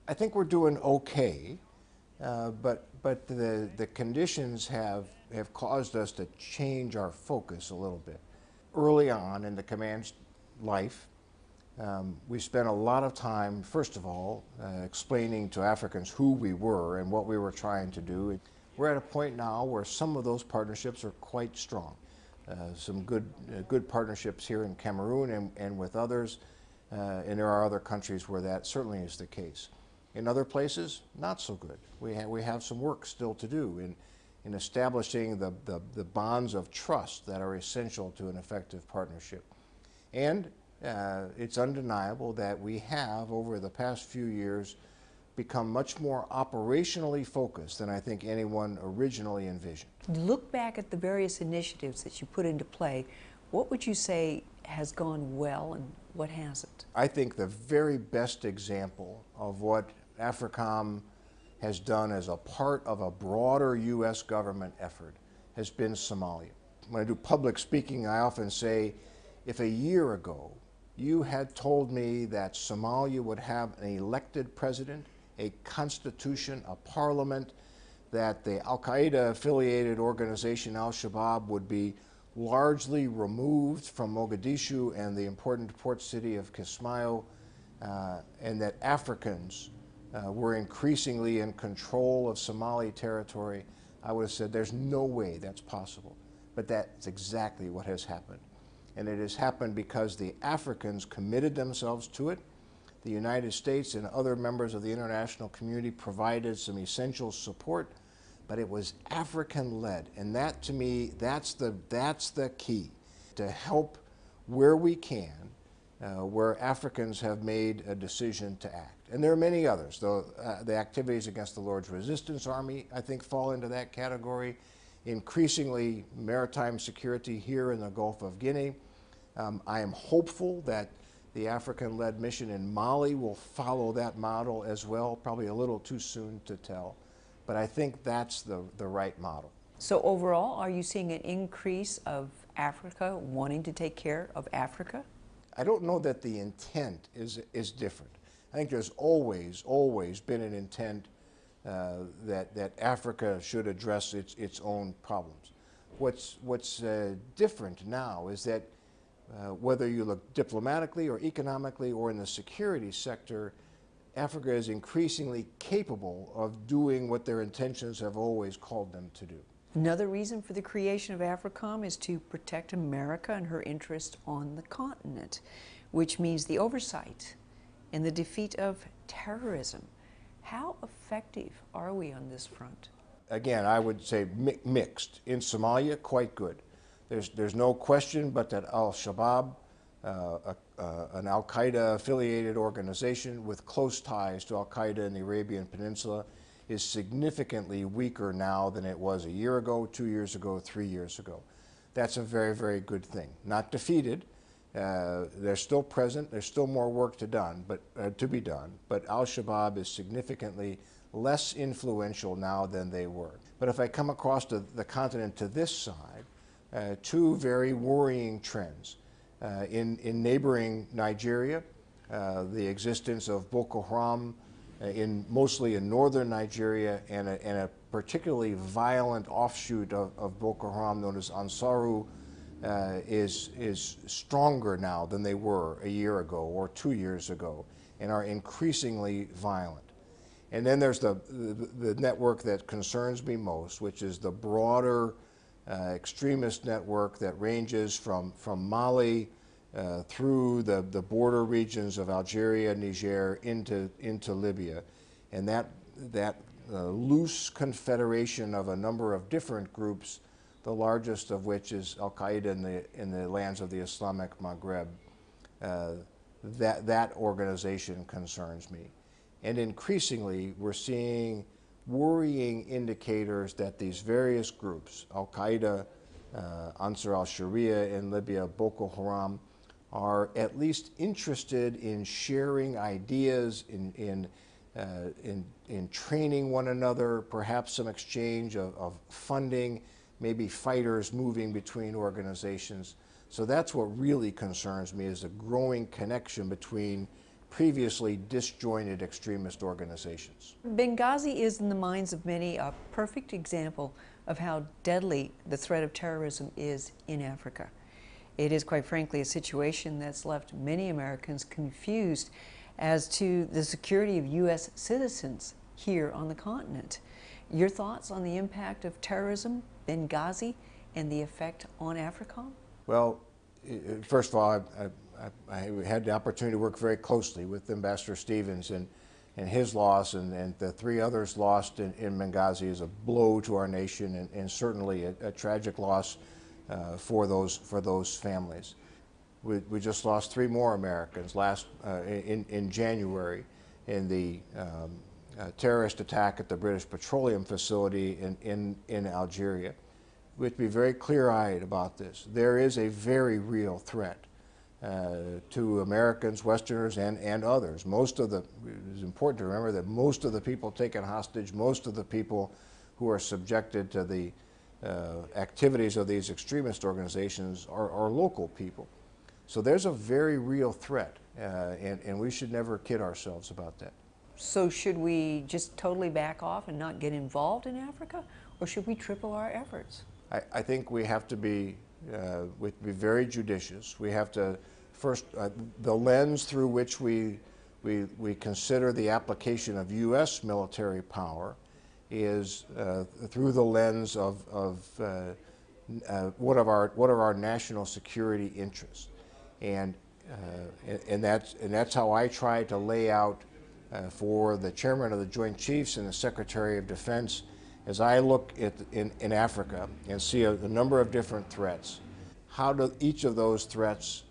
I think we're doing okay, but the conditions have caused us to change our focus a little bit. Early on in the command's life, we spent a lot of time, first of all, explaining to Africans who we were and what we were trying to do. We're at a point now where some of those partnerships are quite strong. Some good partnerships here in Cameroon and with others, and there are other countries where that certainly is the case. In other places, not so good. We have some work still to do in establishing the bonds of trust that are essential to an effective partnership. And it's undeniable that we have, over the past few years, become much more operationally focused than I think anyone originally envisioned. Look back at the various initiatives that you put into play. What would you say has gone well and what hasn't? I think the very best example of what AFRICOM has done as a part of a broader U.S. government effort has been Somalia. When I do public speaking, I often say, if a year ago you had told me that Somalia would have an elected president, a constitution, a parliament, that the Al-Qaeda affiliated organization Al-Shabaab would be largely removed from Mogadishu and the important port city of Kismayo, and that Africans were increasingly in control of Somali territory, I would have said there's no way that's possible. But that's exactly what has happened. And it has happened because the Africans committed themselves to it. The United States and other members of the international community provided some essential support, but it was African-led. And that, to me, that's the key, to help where we can, where Africans have made a decision to act. And there are many others. The activities against the Lord's Resistance Army, I think, fall into that category. Increasingly, maritime security here in the Gulf of Guinea. I am hopeful that the African-led mission in Mali will follow that model as well. Probably a little too soon to tell, but I think that's the right model. So overall, are you seeing an increase of Africa wanting to take care of Africa? I don't know that the intent is different. I think there's always been an intent that Africa should address its own problems. What's different now is that whether you look diplomatically or economically or in the security sector, Africa is increasingly capable of doing what their intentions have always called them to do. Another reason for the creation of AFRICOM is to protect America and her interest on the continent, which means the oversight and the defeat of terrorism. How effective are we on this front? Again, I would say mixed. In Somalia, quite good. There's no question but that Al-Shabaab, an Al-Qaeda affiliated organization with close ties to Al-Qaeda in the Arabian Peninsula, is significantly weaker now than it was a year ago, 2 years ago, 3 years ago. That's a very, very good thing. Not defeated. They're still present. There's still more work to be done, but Al-Shabaab is significantly less influential now than they were. But if I come across the continent to this side, two very worrying trends. In neighboring Nigeria, the existence of Boko Haram mostly in northern Nigeria, and a particularly violent offshoot of Boko Haram known as Ansaru is stronger now than they were a year ago or 2 years ago, and are increasingly violent. And then there's the network that concerns me most, which is the broader extremist network that ranges from Mali through the border regions of Algeria, Niger, into Libya. And that loose confederation of a number of different groups, the largest of which is Al-Qaeda in the lands of the Islamic Maghreb, that organization concerns me. And increasingly, we're seeing worrying indicators that these various groups, Al-Qaeda, Ansar al-Sharia in Libya, Boko Haram, are at least interested in sharing ideas, in training one another, perhaps some exchange of funding, maybe fighters moving between organizations. So that's what really concerns me, is a growing connection between previously disjointed extremist organizations. Benghazi is, in the minds of many, a perfect example of how deadly the threat of terrorism is in Africa. It is, quite frankly, a situation that's left many Americans confused as to the security of U.S. citizens here on the continent. Your thoughts on the impact of terrorism, Benghazi, and the effect on AFRICOM? Well, first of all, I had the opportunity to work very closely with Ambassador Stevens, and his loss and the 3 others lost in Benghazi is a blow to our nation, and certainly a tragic loss for those families. We just lost 3 more Americans in January in the terrorist attack at the British Petroleum facility in Algeria. We have to be very clear-eyed about this. There is a very real threat to Americans, Westerners, and others. It's important to remember that most of the people taken hostage, most of the people who are subjected to the activities of these extremist organizations are local people. So there's a very real threat, and we should never kid ourselves about that. So should we just totally back off and not get involved in Africa, or should we triple our efforts? I think we have to be very judicious. We have to first, the lens through which we consider the application of U.S. military power is through the lens of what are our national security interests, and that's how I try to lay out for the Chairman of the Joint Chiefs and the Secretary of Defense. As I look in Africa and see a number of different threats, how do each of those threats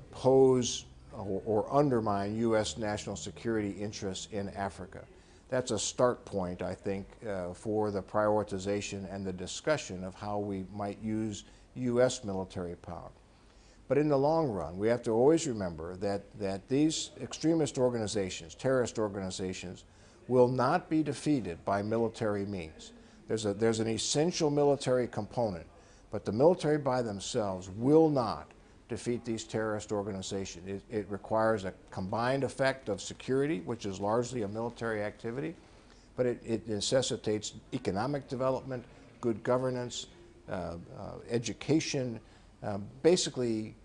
pose or undermine U.S. national security interests in Africa? That's a start point, I think, for the prioritization and the discussion of how we might use U.S. military power. But in the long run, we have to always remember that these extremist organizations, terrorist organizations, will not be defeated by military means. There's an essential military component, but the military by themselves will not defeat these terrorist organizations. It requires a combined effect of security, which is largely a military activity, but it necessitates economic development, good governance, education, basically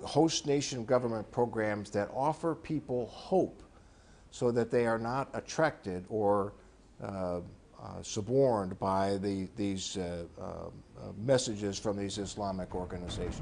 host nation government programs that offer people hope so that they are not attracted or suborned by these messages from these Islamic organizations.